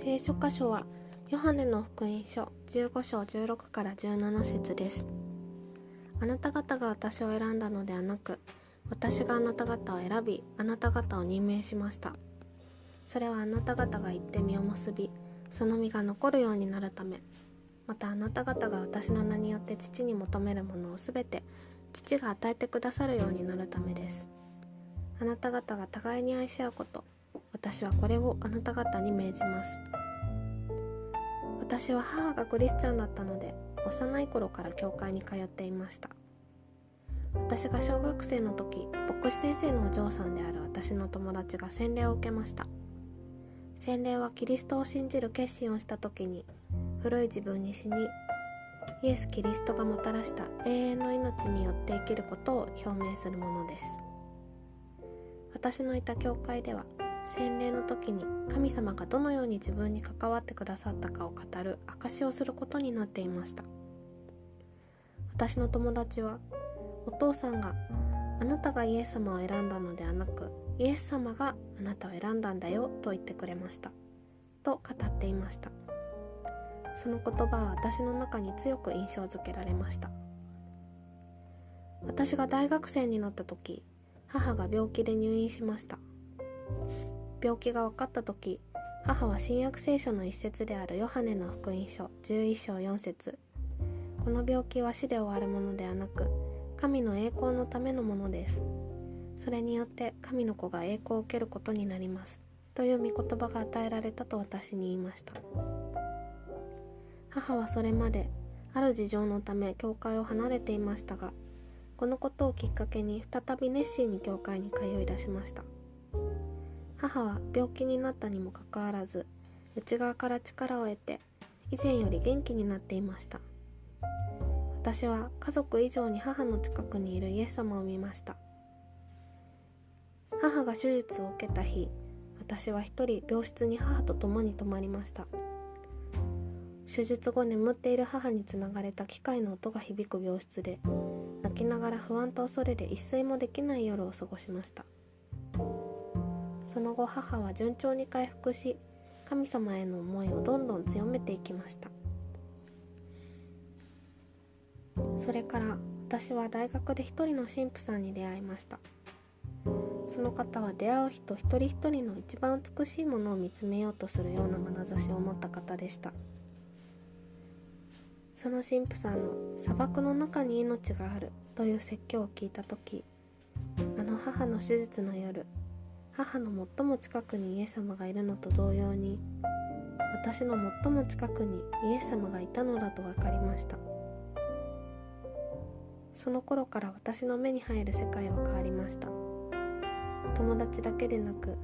聖書箇所はヨハネの福音書15章16から17節です。あなた方が私を選んだのではなく、私があなた方を選び、あなた方を任命しました。それはあなた方が行って実を結び、その実が残るようになるため、またあなた方が私の名によって父に求めるものをすべて父が与えてくださるようになるためです。あなた方が互いに愛し合うこと、私はこれをあなた方に命じます。私は母がクリスチャンだったので、幼い頃から教会に通っていました。私が小学生の時、牧師先生のお嬢さんである私の友達が洗礼を受けました。洗礼はキリストを信じる決心をした時に、古い自分に死に、イエス・キリストがもたらした永遠の命によって生きることを表明するものです。私のいた教会では、洗礼の時に神様がどのように自分に関わってくださったかを語る証しをすることになっていました。私の友達は、お父さんがあなたがイエス様を選んだのではなく、イエス様があなたを選んだんだよと言ってくれましたと語っていました。その言葉は私の中に強く印象づけられました。私が大学生になった時、母が病気で入院しました。病気が分かった時、母は新約聖書の一節であるヨハネの福音書11章4節、この病気は死で終わるものではなく、神の栄光のためのものです。それによって神の子が栄光を受けることになります。という御言葉が与えられたと私に言いました。母はそれまである事情のため教会を離れていましたが、このことをきっかけに再び熱心に教会に通い出しました。母は病気になったにもかかわらず、内側から力を得て以前より元気になっていました。私は家族以上に母の近くにいるイエス様を見ました。母が手術を受けた日、私は一人病室に母と共に泊まりました。手術後眠っている母につながれた機械の音が響く病室で、泣きながら不安と恐れで一睡もできない夜を過ごしました。その後、母は順調に回復し、神様への思いをどんどん強めていきました。それから私は大学で一人の神父さんに出会いました。その方は出会う人一人一人の一番美しいものを見つめようとするような眼差しを持った方でした。その神父さんの砂漠の中に命があるという説教を聞いたとき、あの母の手術の夜、母の最も近くにイエス様がいるのと同様に、私の最も近くにイエス様がいたのだと分かりました。その頃から私の目に入る世界は変わりました。友達だけでなく、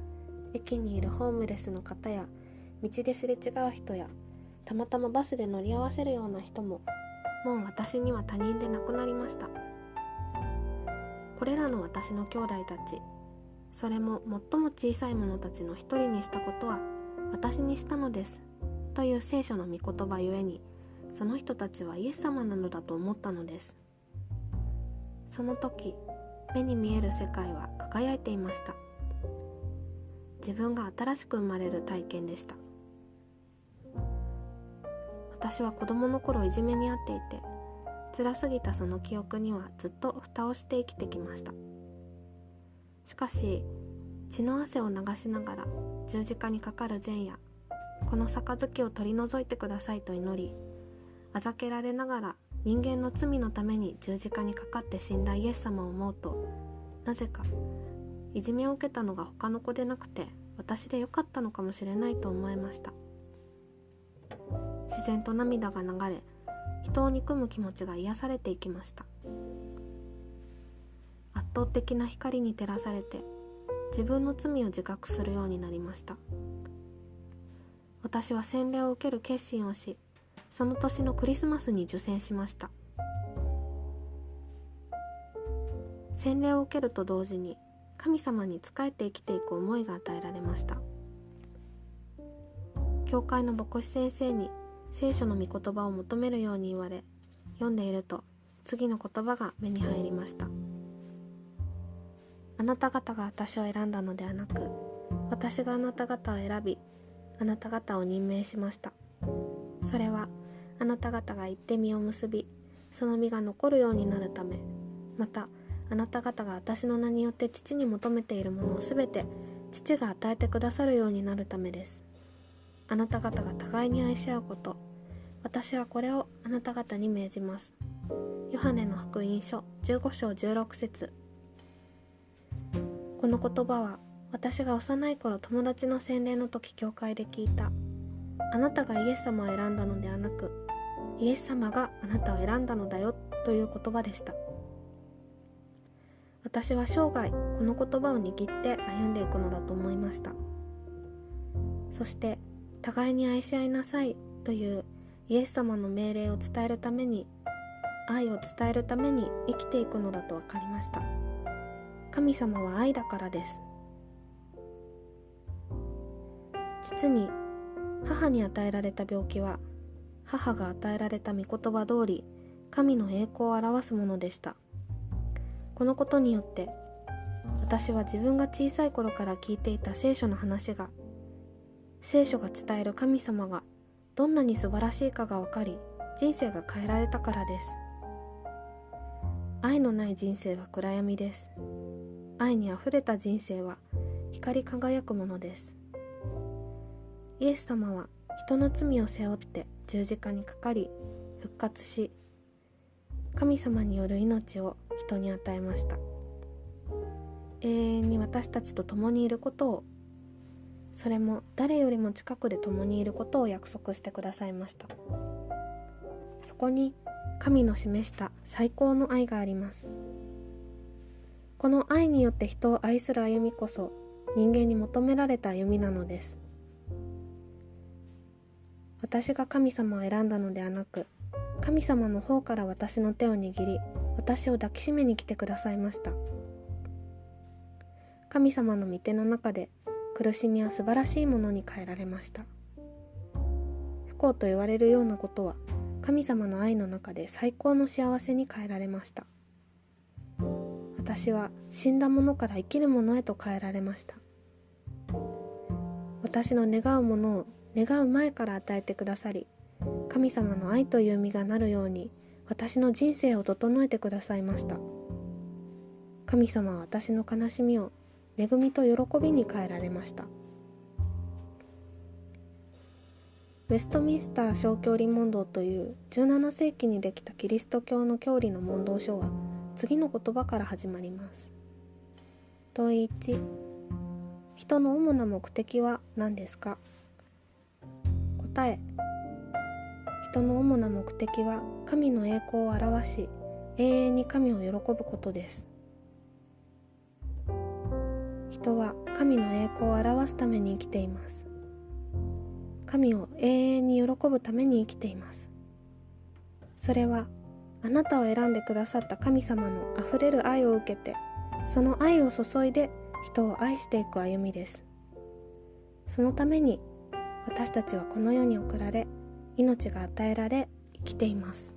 駅にいるホームレスの方や、道ですれ違う人や、たまたまバスで乗り合わせるような人も、もう私には他人でなくなりました。これらの私の兄弟たち、それも最も小さい者たちの一人にしたことは私にしたのですという聖書の御言葉ゆえに、その人たちはイエス様なのだと思ったのです。その時、目に見える世界は輝いていました。自分が新しく生まれる体験でした。私は子供の頃いじめにあっていて、辛すぎたその記憶にはずっと蓋をして生きてきました。しかし、血の汗を流しながら十字架にかかる前夜、この杯を取り除いてくださいと祈り、あざけられながら人間の罪のために十字架にかかって死んだイエス様を思うと、なぜかいじめを受けたのが他の子でなくて私でよかったのかもしれないと思いました。自然と涙が流れ、人を憎む気持ちが癒されていきました。圧倒的な光に照らされて、自分の罪を自覚するようになりました。私は洗礼を受ける決心をし、その年のクリスマスに受洗しました。洗礼を受けると同時に、神様に仕えて生きていく思いが与えられました。教会の牧師先生に聖書の御言葉を求めるように言われ、読んでいると次の言葉が目に入りました。あなた方が私を選んだのではなく、私があなた方を選び、あなた方を任命しました。それはあなた方が行って実を結び、その実が残るようになるため、またあなた方が私の名によって父に求めているものをすべて父が与えてくださるようになるためです。あなた方が互いに愛し合うこと、私はこれをあなた方に命じます。ヨハネの福音書15章16節。この言葉は私が幼い頃友達の洗礼の時教会で聞いた。あなたがイエス様を選んだのではなく、イエス様があなたを選んだのだよという言葉でした。私は生涯この言葉を握って歩んでいくのだと思いました。そして互いに愛し合いなさいというイエス様の命令を伝えるために、愛を伝えるために生きていくのだと分かりました。神様は愛だからです。実に母に与えられた病気は、母が与えられた御言葉通り神の栄光を表すものでした。このことによって私は自分が小さい頃から聞いていた聖書の話が、聖書が伝える神様がどんなに素晴らしいかが分かり、人生が変えられたからです。愛のない人生は暗闇です。愛にあふれた人生は光り輝くものです。イエス様は人の罪を背負って十字架にかかり復活し、神様による命を人に与えました。永遠に私たちと共にいることを、それも誰よりも近くで共にいることを約束してくださいました。そこに神の示した最高の愛があります。この愛によって人を愛する歩みこそ人間に求められた歩みなのです。私が神様を選んだのではなく、神様の方から私の手を握り、私を抱きしめに来てくださいました。神様の御手の中で苦しみは素晴らしいものに変えられました。不幸と言われるようなことは神様の愛の中で最高の幸せに変えられました。私は死んだものから生きるものへと変えられました。私の願うものを願う前から与えてくださり、神様の愛という実がなるように私の人生を整えてくださいました。神様は私の悲しみを恵みと喜びに変えられました。ウェストミンスター小教理問答という17世紀にできたキリスト教の教理の問答書は次の言葉から始まります。問い1、人の主な目的は何ですか？答え、人の主な目的は神の栄光を表し、永遠に神を喜ぶことです。人は神の栄光を表すために生きています。神を永遠に喜ぶために生きています。それはあなたを選んでくださった神様のあふれる愛を受けて、その愛を注いで人を愛していく歩みです。そのために私たちはこの世に送られ、命が与えられ生きています。